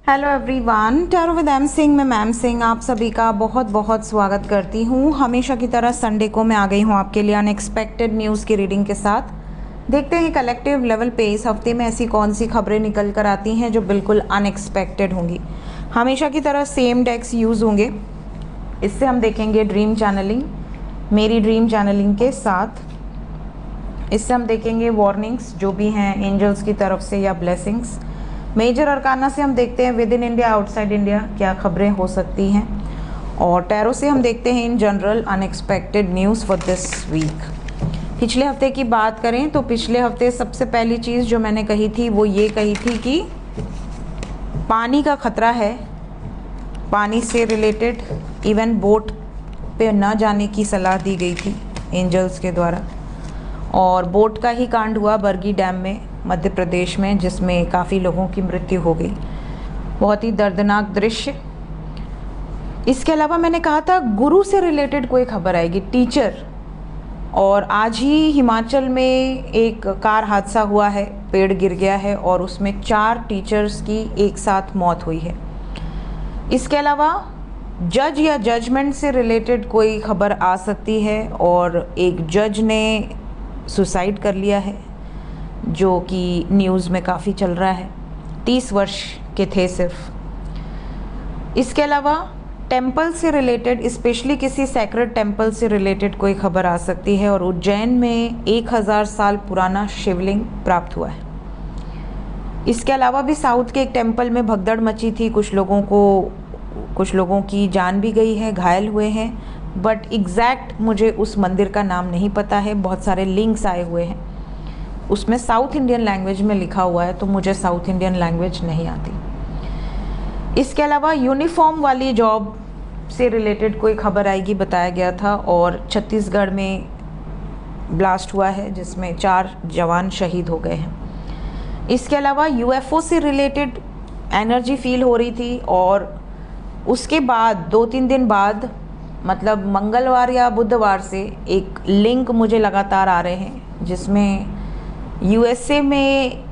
Hello everyone, tarot with M Singh में ma'am Singh आप सभी का बहुत बहुत स्वागत करती हूँ। हमेशा की तरह संडे को मैं आ गई हूँ आपके लिए अनएक्सपेक्टेड न्यूज़ की रीडिंग के साथ। देखते हैं कलेक्टिव लेवल पे इस हफ्ते में ऐसी कौन सी खबरें निकल कर आती हैं जो बिल्कुल अनएक्सपेक्टेड होंगी। हमेशा की तरह सेम डेक्स यूज़ होंगे। इससे हम देखेंगे ड्रीम चैनलिंग, मेरी ड्रीम चैनलिंग के साथ। इससे हम देखेंगे वार्निंग्स जो भी हैं एंजल्स की तरफ से या ब्लेसिंग्स। मेजर अरकाना से हम देखते हैं with in India outside India क्या खबरें हो सकती हैं, और टैरो से हम देखते हैं in general unexpected news for this week. पिछले हफ्ते की बात करें तो पिछले हफ्ते सबसे पहली चीज़ जो मैंने कही थी वो ये कही थी कि पानी का खतरा है। पानी से रिलेटेड इवन बोट पे न जाने की सलाह दी गई थी एंजल्स के द्वारा, और बोट का ही कांड हुआ बरगी डैम में मध्य प्रदेश में, जिसमें काफ़ी लोगों की मृत्यु हो गई। बहुत ही दर्दनाक दृश्य। इसके अलावा मैंने कहा था गुरु से रिलेटेड कोई खबर आएगी, टीचर। और आज ही हिमाचल में एक कार हादसा हुआ है, पेड़ गिर गया है और उसमें 4 टीचर्स की एक साथ मौत हुई है। इसके अलावा जज या जजमेंट से रिलेटेड कोई खबर आ सकती है, और एक जज ने सुसाइड कर लिया है जो कि न्यूज़ में काफ़ी चल रहा है। 30 वर्ष के थे सिर्फ। इसके अलावा टेंपल से रिलेटेड, स्पेशली किसी सैक्रेड टेंपल से रिलेटेड कोई खबर आ सकती है, और उज्जैन में 1000 साल पुराना शिवलिंग प्राप्त हुआ है। इसके अलावा भी साउथ के एक टेंपल में भगदड़ मची थी, कुछ लोगों की जान भी गई है, घायल हुए हैं, बट एग्जैक्ट मुझे उस मंदिर का नाम नहीं पता है। बहुत सारे लिंक्स आए हुए हैं, उसमें साउथ इंडियन लैंग्वेज में लिखा हुआ है, तो मुझे साउथ इंडियन लैंग्वेज नहीं आती। इसके अलावा यूनिफॉर्म वाली जॉब से रिलेटेड कोई खबर आएगी बताया गया था, और छत्तीसगढ़ में ब्लास्ट हुआ है जिसमें 4 जवान शहीद हो गए हैं। इसके अलावा यूएफओ से रिलेटेड एनर्जी फील हो रही थी, और उसके बाद 2-3 दिन बाद, मतलब मंगलवार या बुधवार से एक लिंक मुझे लगातार आ रहे हैं जिसमें यूएसए में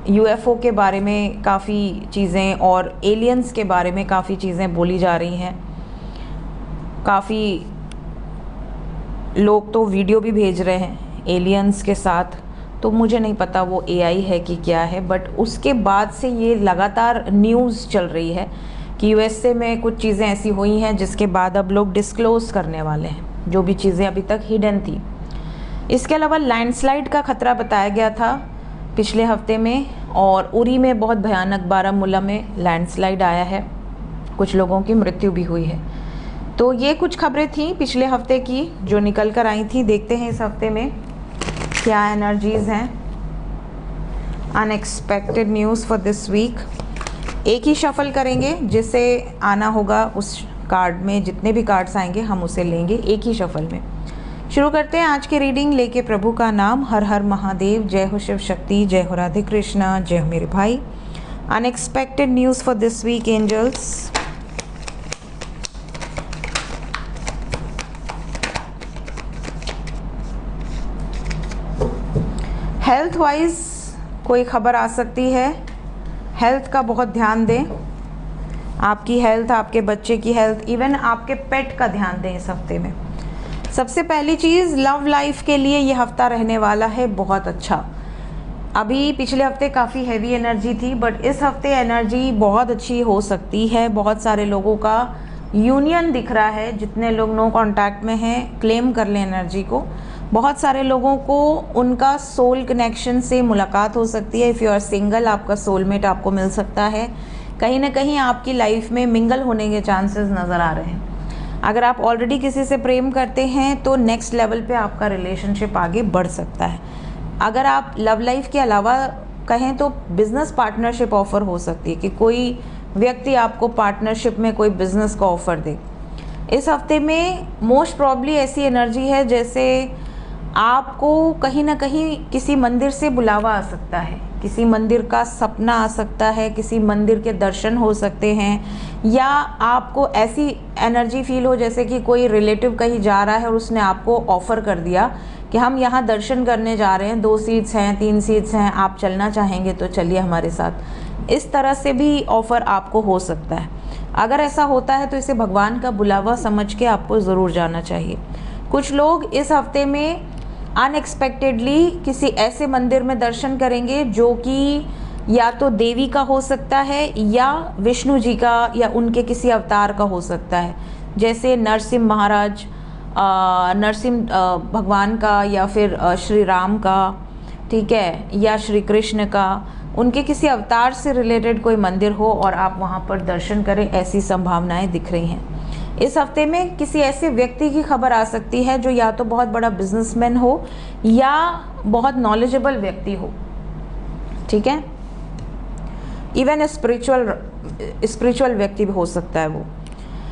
यूएफओ के बारे में काफ़ी चीज़ें और एलियंस के बारे में काफ़ी चीज़ें बोली जा रही हैं। काफ़ी लोग तो वीडियो भी भेज रहे हैं एलियंस के साथ, तो मुझे नहीं पता वो एआई है कि क्या है, बट उसके बाद से ये लगातार न्यूज़ चल रही है कि यूएसए में कुछ चीज़ें ऐसी हुई हैं जिसके बाद अब लोग डिस्क्लोज़ करने वाले हैं, जो भी चीज़ें अभी तक हिडन थी। इसके अलावा लैंडस्लाइड का खतरा बताया गया था पिछले हफ्ते में, और उरी में बहुत भयानक, बारामूला में लैंडस्लाइड आया है, कुछ लोगों की मृत्यु भी हुई है। तो ये कुछ खबरें थी पिछले हफ्ते की जो निकल कर आई थी। देखते हैं इस हफ्ते में क्या एनर्जीज़ हैं। Unexpected news for this week. एक ही शफल करेंगे, जिसे आना होगा उस कार्ड में, जितने भी कार्ड्स आएंगे हम उसे लेंगे एक ही शफल में। शुरू करते हैं आज की रीडिंग लेके प्रभु का नाम। हर हर महादेव, जय हो शिव शक्ति, जय हो राधे कृष्णा, जय हो मेरे भाई। Unexpected news for this week angels. Health wise कोई खबर आ सकती है, हेल्थ का बहुत ध्यान दें। आपकी हेल्थ, आपके बच्चे की हेल्थ, इवन आपके पेट का ध्यान दें इस हफ्ते में। सबसे पहली चीज़, लव लाइफ के लिए ये हफ्ता रहने वाला है बहुत अच्छा। अभी पिछले हफ्ते काफ़ी हैवी एनर्जी थी, बट इस हफ्ते एनर्जी बहुत अच्छी हो सकती है। बहुत सारे लोगों का यूनियन दिख रहा है, जितने लोग नो कांटेक्ट में हैं क्लेम कर लें एनर्जी को। बहुत सारे लोगों को उनका सोल कनेक्शन से मुलाकात हो सकती है। इफ़ यू आर सिंगल, आपका सोलमेट आपको मिल सकता है। कहीं ना कहीं आपकी लाइफ में मिंगल होने के चांसेस नज़र आ रहे हैं। अगर आप ऑलरेडी किसी से प्रेम करते हैं तो नेक्स्ट लेवल पे आपका रिलेशनशिप आगे बढ़ सकता है। अगर आप लव लाइफ के अलावा कहें तो बिज़नेस पार्टनरशिप ऑफ़र हो सकती है कि कोई व्यक्ति आपको पार्टनरशिप में कोई बिज़नेस का ऑफ़र दे। इस हफ्ते में मोस्ट प्रॉब्ली ऐसी एनर्जी है जैसे आपको कहीं ना कहीं किसी मंदिर से बुलावा आ सकता है, किसी मंदिर का सपना आ सकता है, किसी मंदिर के दर्शन हो सकते हैं, या आपको ऐसी एनर्जी फील हो जैसे कि कोई रिलेटिव कहीं जा रहा है और उसने आपको ऑफ़र कर दिया कि हम यहाँ दर्शन करने जा रहे हैं, 2 सीट्स हैं, 3 सीट्स हैं, आप चलना चाहेंगे तो चलिए हमारे साथ। इस तरह से भी ऑफ़र आपको हो सकता है। अगर ऐसा होता है तो इसे भगवान का बुलावा समझ के आपको ज़रूर जाना चाहिए। कुछ लोग इस हफ्ते में अनएक्सपेक्टेडली किसी ऐसे मंदिर में दर्शन करेंगे जो कि या तो देवी का हो सकता है या विष्णु जी का या उनके किसी अवतार का हो सकता है, जैसे नरसिंह महाराज, नरसिंह भगवान का, या फिर श्री राम का, ठीक है, या श्री कृष्ण का, उनके किसी अवतार से रिलेटेड कोई मंदिर हो और आप वहाँ पर दर्शन करें, ऐसी संभावनाएं दिख रही हैं। इस हफ्ते में किसी ऐसे व्यक्ति की खबर आ सकती है जो या तो बहुत बड़ा बिजनेसमैन हो या बहुत नॉलेजेबल व्यक्ति हो, ठीक है, इवन स्पिरिचुअल व्यक्ति भी हो सकता है वो।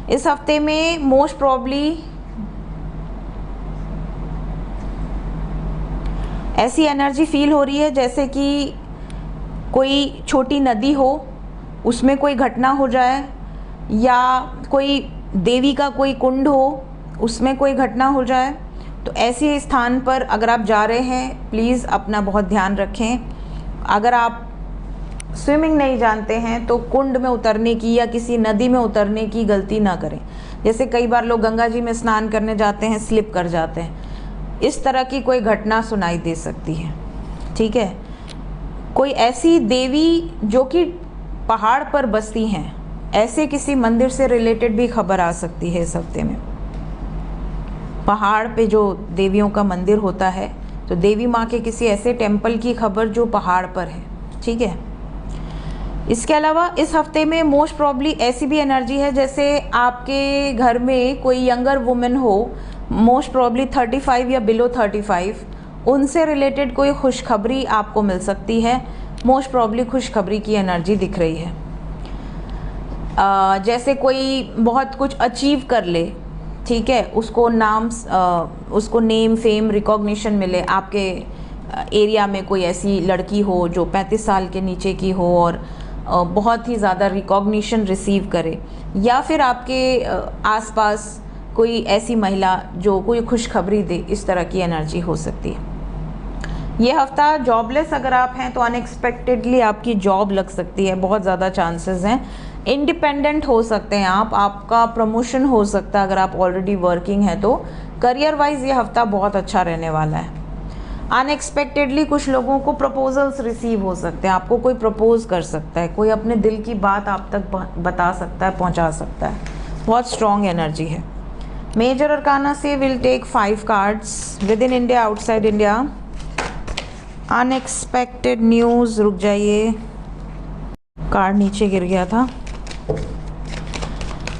इस हफ्ते में मोस्ट प्रॉब्ली ऐसी एनर्जी फील हो रही है जैसे कि कोई छोटी नदी हो, उसमें कोई घटना हो जाए, या कोई देवी का कोई कुंड हो, उसमें कोई घटना हो जाए। तो ऐसे स्थान पर अगर आप जा रहे हैं, प्लीज़ अपना बहुत ध्यान रखें। अगर आप स्विमिंग नहीं जानते हैं तो कुंड में उतरने की या किसी नदी में उतरने की गलती ना करें। जैसे कई बार लोग गंगा जी में स्नान करने जाते हैं, स्लिप कर जाते हैं, इस तरह की कोई घटना सुनाई दे सकती है, ठीक है। कोई ऐसी देवी जो कि पहाड़ पर बसती हैं, ऐसे किसी मंदिर से रिलेटेड भी खबर आ सकती है इस हफ्ते में। पहाड़ पे जो देवियों का मंदिर होता है, तो देवी माँ के किसी ऐसे टेम्पल की खबर जो पहाड़ पर है, ठीक है। इसके अलावा इस हफ्ते में मोस्ट प्रॉब्ली ऐसी भी एनर्जी है जैसे आपके घर में कोई यंगर वुमेन हो, मोस्ट प्रॉब्ली 35 या बिलो 35, उनसे रिलेटेड कोई खुशखबरी आपको मिल सकती है। मोस्ट प्रॉब्ली खुशखबरी की एनर्जी दिख रही है। जैसे कोई बहुत कुछ अचीव कर ले, ठीक है, उसको उसको नेम फेम रिकॉग्निशन मिले। आपके एरिया में कोई ऐसी लड़की हो जो 35 साल के नीचे की हो और बहुत ही ज़्यादा रिकॉग्निशन रिसीव करे, या फिर आपके आसपास कोई ऐसी महिला जो कोई खुशखबरी दे, इस तरह की एनर्जी हो सकती है। ये हफ्ता जॉबलेस अगर आप हैं तो अनएक्सपेक्टेडली आपकी जॉब लग सकती है, बहुत ज़्यादा चांसेस हैं। इंडिपेंडेंट हो सकते हैं आप, आपका प्रमोशन हो सकता है अगर आप ऑलरेडी वर्किंग हैं तो। करियर वाइज ये हफ्ता बहुत अच्छा रहने वाला है। अनएक्सपेक्टेडली कुछ लोगों को प्रपोजल्स रिसीव हो सकते हैं, आपको कोई प्रपोज कर सकता है, कोई अपने दिल की बात आप तक बता सकता है, पहुंचा सकता है। बहुत स्ट्रॉन्ग एनर्जी है। मेजर अरकाना से will take 5 cards. Within India, outside India, unexpected news. रुक जाइए, कार्ड नीचे गिर गया था।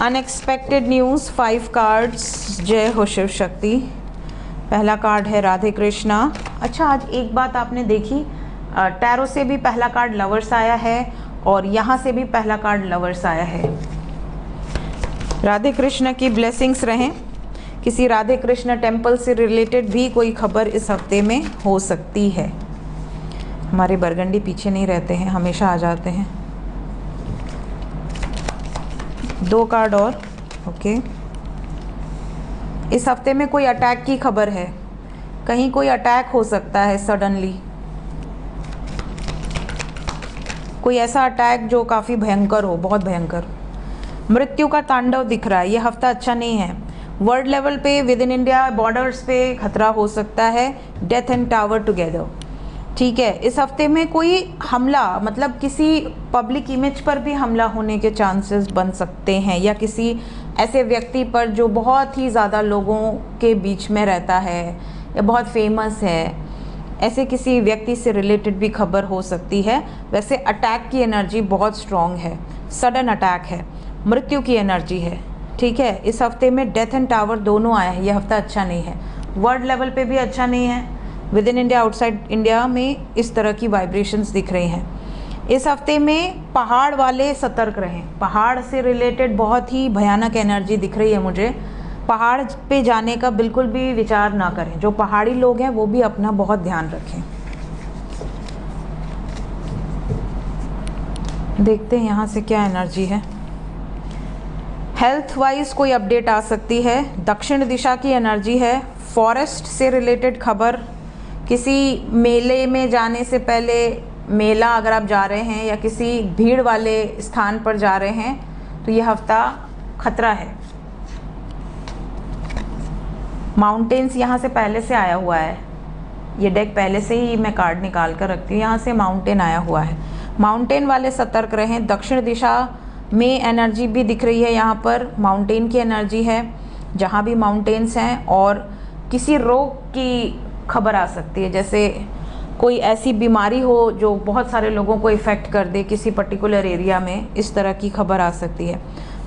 Unexpected news, 5 cards. जय हो शिव शक्ति। पहला कार्ड है राधे कृष्णा। अच्छा, आज एक बात आपने देखी, टैरो से भी पहला कार्ड लवर्स आया है और यहाँ से भी पहला कार्ड लवर्स आया है। राधे कृष्ण की ब्लेसिंग्स रहें। किसी राधे कृष्ण टेम्पल से रिलेटेड भी कोई खबर इस हफ्ते में हो सकती है। हमारे बरगंडी पीछे नहीं रहते हैं, हमेशा आ जाते हैं। 2 कार्ड और, ओके। इस हफ्ते में कोई अटैक की खबर है, कहीं कोई अटैक हो सकता है सडनली, कोई ऐसा अटैक जो काफ़ी भयंकर हो, बहुत भयंकर। मृत्यु का तांडव दिख रहा है, ये हफ्ता अच्छा नहीं है। वर्ल्ड लेवल पे, विद इन इंडिया, बॉर्डर्स पे खतरा हो सकता है। डेथ एंड टावर टुगेदर, ठीक है। इस हफ्ते में कोई हमला, मतलब किसी पब्लिक इमेज पर भी हमला होने के चांसेस बन सकते हैं, या किसी ऐसे व्यक्ति पर जो बहुत ही ज़्यादा लोगों के बीच में रहता है या बहुत फेमस है, ऐसे किसी व्यक्ति से रिलेटेड भी खबर हो सकती है। वैसे अटैक की एनर्जी बहुत स्ट्रॉन्ग है, सडन अटैक है, मृत्यु की एनर्जी है, ठीक है। इस हफ्ते में डेथ एंड टावर दोनों आए हैं, ये हफ्ता अच्छा नहीं है। वर्ल्ड लेवल पे भी अच्छा नहीं है, with in India, outside India में इस तरह की वाइब्रेशंस दिख रही हैं। इस हफ्ते में पहाड़ वाले सतर्क रहें, पहाड़ से रिलेटेड बहुत ही भयानक एनर्जी दिख रही है मुझे। पहाड़ पे जाने का बिल्कुल भी विचार ना करें। जो पहाड़ी लोग हैं वो भी अपना बहुत ध्यान रखें। देखते हैं यहाँ से क्या एनर्जी है। हेल्थ वाइज कोई अपडेट आ सकती है। दक्षिण दिशा की एनर्जी है, फॉरेस्ट से रिलेटेड खबर, किसी मेले में जाने से पहले, मेला अगर आप जा रहे हैं या किसी भीड़ वाले स्थान पर जा रहे हैं तो ये हफ्ता खतरा है। माउंटेन्स यहाँ से पहले से आया हुआ है, ये डेक पहले से ही मैं कार्ड निकाल कर रखती हूँ। यहाँ से माउंटेन आया हुआ है, माउंटेन वाले सतर्क रहें। दक्षिण दिशा में एनर्जी भी दिख रही है, यहाँ पर माउंटेन की एनर्जी है जहाँ भी माउंटेन्स हैं। और किसी रोग की खबर आ सकती है, जैसे कोई ऐसी बीमारी हो जो बहुत सारे लोगों को इफ़ेक्ट कर दे किसी पर्टिकुलर एरिया में, इस तरह की खबर आ सकती है।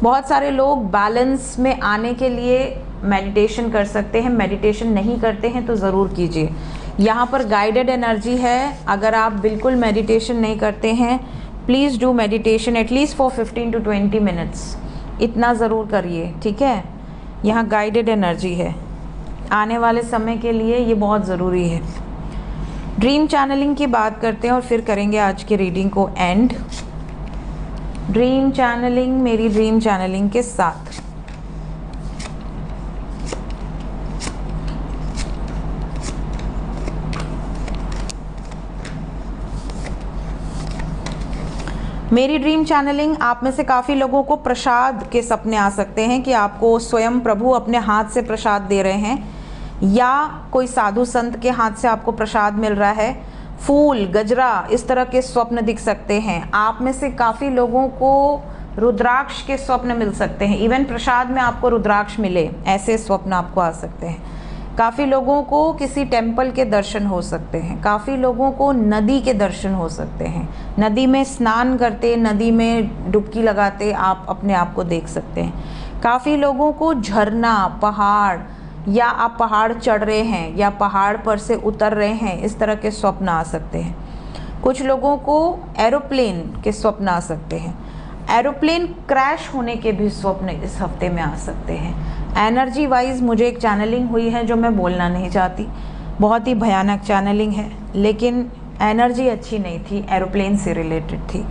बहुत सारे लोग बैलेंस में आने के लिए मेडिटेशन कर सकते हैं, मेडिटेशन नहीं करते हैं तो ज़रूर कीजिए। यहाँ पर गाइडेड एनर्जी है, अगर आप बिल्कुल मेडिटेशन नहीं करते हैं please do meditation at least for 15 to 20 minutes, इतना ज़रूर करिए, ठीक है। यहाँ गाइडेड एनर्जी है, आने वाले समय के लिए ये बहुत ज़रूरी है। ड्रीम चैनलिंग की बात करते हैं और फिर करेंगे आज की रीडिंग को एंड। ड्रीम चैनलिंग, मेरी ड्रीम चैनलिंग के साथ मेरी ड्रीम चैनलिंग, आप में से काफ़ी लोगों को प्रसाद के सपने आ सकते हैं कि आपको स्वयं प्रभु अपने हाथ से प्रसाद दे रहे हैं या कोई साधु संत के हाथ से आपको प्रसाद मिल रहा है, फूल, गजरा, इस तरह के स्वप्न दिख सकते हैं। आप में से काफ़ी लोगों को रुद्राक्ष के स्वप्न मिल सकते हैं, इवन प्रसाद में आपको रुद्राक्ष मिले, ऐसे स्वप्न आपको आ सकते हैं। काफ़ी लोगों को किसी टेम्पल के दर्शन हो सकते हैं, काफ़ी लोगों को नदी के दर्शन हो सकते हैं, नदी में स्नान करते, नदी में डुबकी लगाते आप अपने आप को देख सकते हैं। काफ़ी लोगों को झरना, पहाड़, या आप पहाड़ चढ़ रहे हैं या पहाड़ पर से उतर रहे हैं, इस तरह के स्वप्न आ सकते हैं। कुछ लोगों को एरोप्लेन के स्वप्न आ सकते हैं, एरोप्लेन क्रैश होने के भी स्वप्न इस हफ्ते में आ सकते हैं। एनर्जी वाइज मुझे एक चैनलिंग हुई है जो मैं बोलना नहीं चाहती, बहुत ही भयानक चैनलिंग है, लेकिन एनर्जी अच्छी नहीं थी, एरोप्लेन से रिलेटेड थी।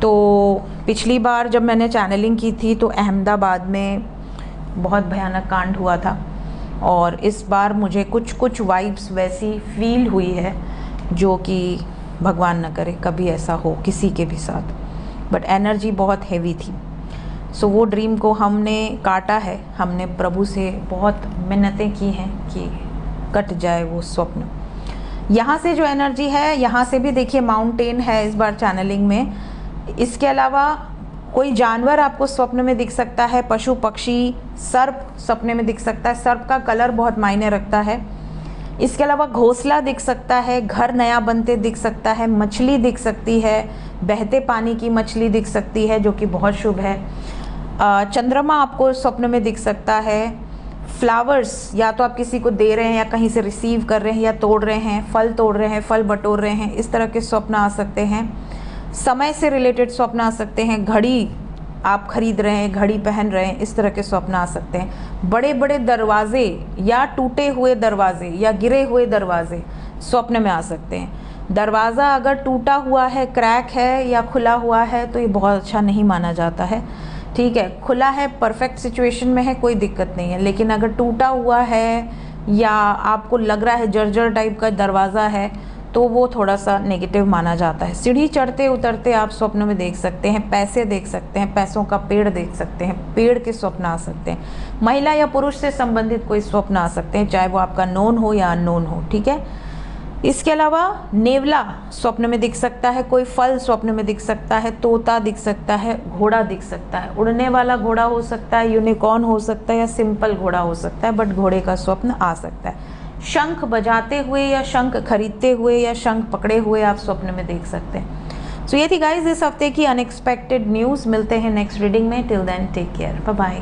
तो पिछली बार जब मैंने चैनलिंग की थी तो अहमदाबाद में बहुत भयानक कांड हुआ था, और इस बार मुझे कुछ कुछ वाइब्स वैसी फील हुई है जो कि भगवान न करे कभी ऐसा हो किसी के भी साथ, बट एनर्जी बहुत हैवी थी। सो वो ड्रीम को हमने काटा है, हमने प्रभु से बहुत मिन्नतें की हैं कि कट जाए वो स्वप्न। यहाँ से जो एनर्जी है, यहाँ से भी देखिए माउंटेन है इस बार चैनलिंग में। इसके अलावा कोई जानवर आपको स्वप्न में दिख सकता है, पशु पक्षी, सर्प सपने में दिख सकता है, सर्प का कलर बहुत मायने रखता है। इसके अलावा घोंसला दिख सकता है, घर नया बनते दिख सकता है, मछली दिख सकती है, बहते पानी की मछली दिख सकती है जो कि बहुत शुभ है। चंद्रमा आपको स्वप्न में दिख सकता है। फ्लावर्स, या तो आप किसी को दे रहे हैं या कहीं से रिसीव कर रहे हैं या तोड़ रहे हैं, फल तोड़ रहे हैं, फल बटोर रहे हैं, इस तरह के स्वप्न आ सकते हैं। समय से रिलेटेड स्वप्न आ सकते हैं, घड़ी आप खरीद रहे हैं, घड़ी पहन रहे हैं, इस तरह के स्वप्न आ सकते हैं। बड़े बड़े दरवाजे या टूटे हुए दरवाजे या गिरे हुए दरवाजे स्वप्न में आ सकते हैं। दरवाज़ा अगर टूटा हुआ है, क्रैक है या खुला हुआ है तो ये बहुत अच्छा नहीं माना जाता है, ठीक है। खुला है, परफेक्ट सिचुएशन में है, कोई दिक्कत नहीं है, लेकिन अगर टूटा हुआ है या आपको लग रहा है जर्जर टाइप का दरवाज़ा है तो वो थोड़ा सा नेगेटिव माना जाता है। सीढ़ी चढ़ते उतरते आप स्वप्न में देख सकते हैं, पैसे देख सकते हैं, पैसों का पेड़ देख सकते हैं, पेड़ के स्वप्न आ सकते हैं। महिला या पुरुष से संबंधित कोई स्वप्न आ सकते हैं, चाहे वो आपका नोन हो या अननोन हो, ठीक है। इसके अलावा नेवला स्वप्न में दिख सकता है, कोई फल स्वप्न में दिख सकता है, तोता दिख सकता है, घोड़ा दिख सकता है, उड़ने वाला घोड़ा हो सकता है, यूनिकॉर्न हो सकता है या सिंपल घोड़ा हो सकता है, बट घोड़े का स्वप्न आ सकता है। शंख बजाते हुए या शंख खरीदते हुए या शंख पकड़े हुए आप स्वप्न में देख सकते हैं। सो ये थी गाइज इस हफ्ते की अनएक्सपेक्टेड न्यूज़। मिलते हैं नेक्स्ट रीडिंग में, till then take care, bye bye.